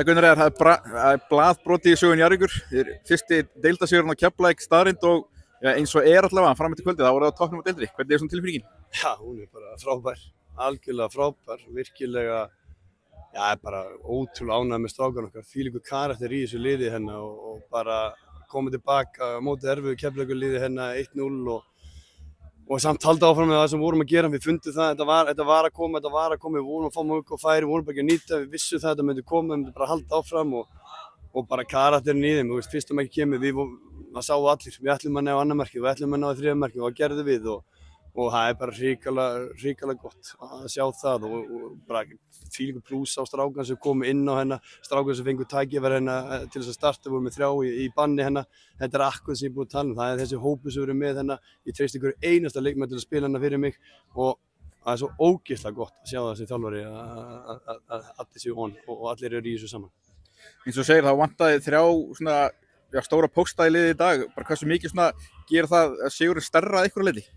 Gunnar, það er blaðbroti í sögun Njarðvíkur. Þið er fyrsti deildasigurinn á Keflavík staðreynd og eins og allavega fram eftir kvöldið, þá voru það á toppnum á deildinni. Hvernig svona tilfinningin? Já, hún bara frábær, algjörlega frábær, virkilega, bara ótrúlega ánægð með strákan okkar. Þvílíkur karakter í þessu liði hennar og bara komið tilbaka á móti erfiðu Keflavíkur liði hennar 1-0 og samt halda áfram með það sem vorum að gera. Við fundum það, þetta var að koma, við vorum að fá mjög og færi, við vorum bara ekki að nýta, við vissum það, þetta myndi koma, við myndum bara að halda áfram og bara karakterin í þeim, þú veist, fyrst og ekki kemur, það sáu allir, við ætlum að ná annað markið, við ætlum að ná þriðja markið og það gerðum við og það er bara hrikalega gott að sjá það og bara þvílíkur plús á strákan sem komu inn á hennar, strákan sem fengur tækifæri hennar til þess að starta, voru með 3 í banni hennar. Þetta er akkurat sem ég er búinn að tala um, það er þessi hópur sem verið með hennar, ég treysti ykkur einasta leikmann til að spila hennar fyrir mig og það er svo ógeðslega gott að sjá það sem þjálfari að allir séu og allir eru í þessu saman. Eins og segir, þá vantaði 3 svona, stóra pósta í liðið í dag, bara hversu mikið svona gerir það að sigurinn stærra að ykkur leiti?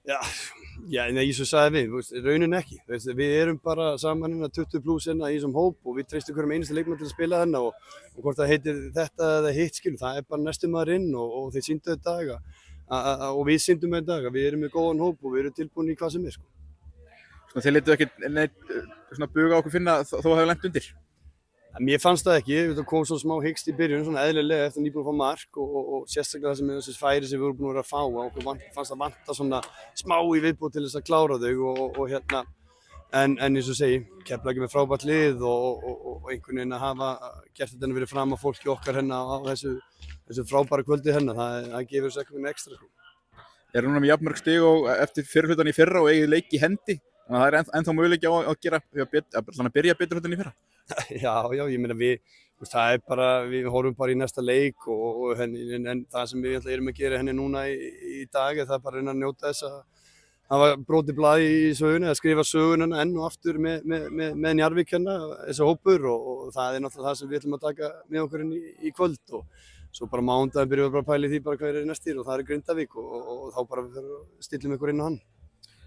Nei, eins og sagði raunin ekki. Við erum bara saman 20 pluss í þessum hóp og við treystum hverjum einasta leikmann til að spila hennar og hvort það heitir þetta eða hitt skilur, það er bara næstum maður inn og þeir sýndu þetta í dag og við sýndum þetta í dag, við erum með góðan hóp og við erum tilbúin í hvað sem er. Svona þið leituð ekki neitt svona buga á okkur finna þó að það hefur lent undir? Mér fannst það ekki, það kom svona smá hikst í byrjun, svona eðlilega eftir nýbúin að fá mark og sérstaklega það sem er þessi færi sem við vorum búin að vera að fá og okkur fannst það vanta svona smá í viðbót til þess að klára þau en eins og segi, Keflavík með frábært lið og einhvern veginn að hafa gert þetta verið fram að fólki okkar á þessu frábæra kvöldi það gefur þessu eitthvað ekstra. Er núna með jafnmörg stig og eftir fyrrhlutann í fyrra og eigið leik í hendi? Þannig að það er ennþá möguleiki á að byrja betur hlutann í fyrra? Já, ég meina það er bara, við horfum bara í næsta leik en það sem við erum að gera henni núna í dag er það bara að reyna að njóta þess að hafa brotið blað í sögunni, að skrifa sögunna enn og aftur með Njarðvík þessi hópur og það er náttúrulega það sem við ætlum að taka með okkur inn í kvöld og svo bara mánudaginn byrjum við bara að pæla í því bara hvað er næstir og það er Grindavík og þá bara stillum við ykkur inn á hann.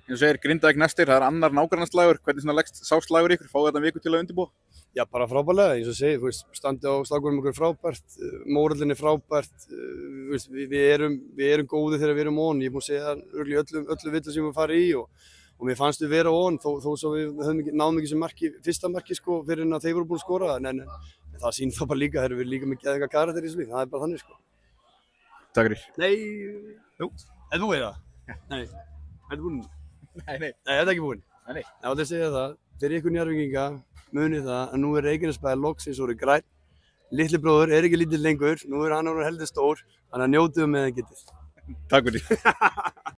Eins og segir Grindavík næstir, það er annar nágrannaslagur, hvernig svona leggst sá slagur ykkur, fáið þetta viku til að undirbúa? Já, bara frábærlega, eins og segir, standi á slagunum okkur frábært, mórallin er frábært, við erum góðir þegar við erum on, ég múið segja öllu villu sem við farið í og mér fannst við vera on þó svo við náðum ekki sem fyrsta marki fyrir en að þeir voru búin að skora en það sýnir þá bara líka, þeir eru líka með geðveika karakter í þessu lið, það er bara þannig Takk fyrir. Nei, jú, er þú það? Nei, er þú búinn? Nei, þetta er ekki búinn. Nei. Já, það segja það, fyrir ykkur Njarðvíkinga munið það að nú er Reykjanesbær loksins orðið grænn. Litli bróður er ekki lítill lengur, nú er hann orðinn heldur stór, þannig að njótið meðan getið. Takk fyrir.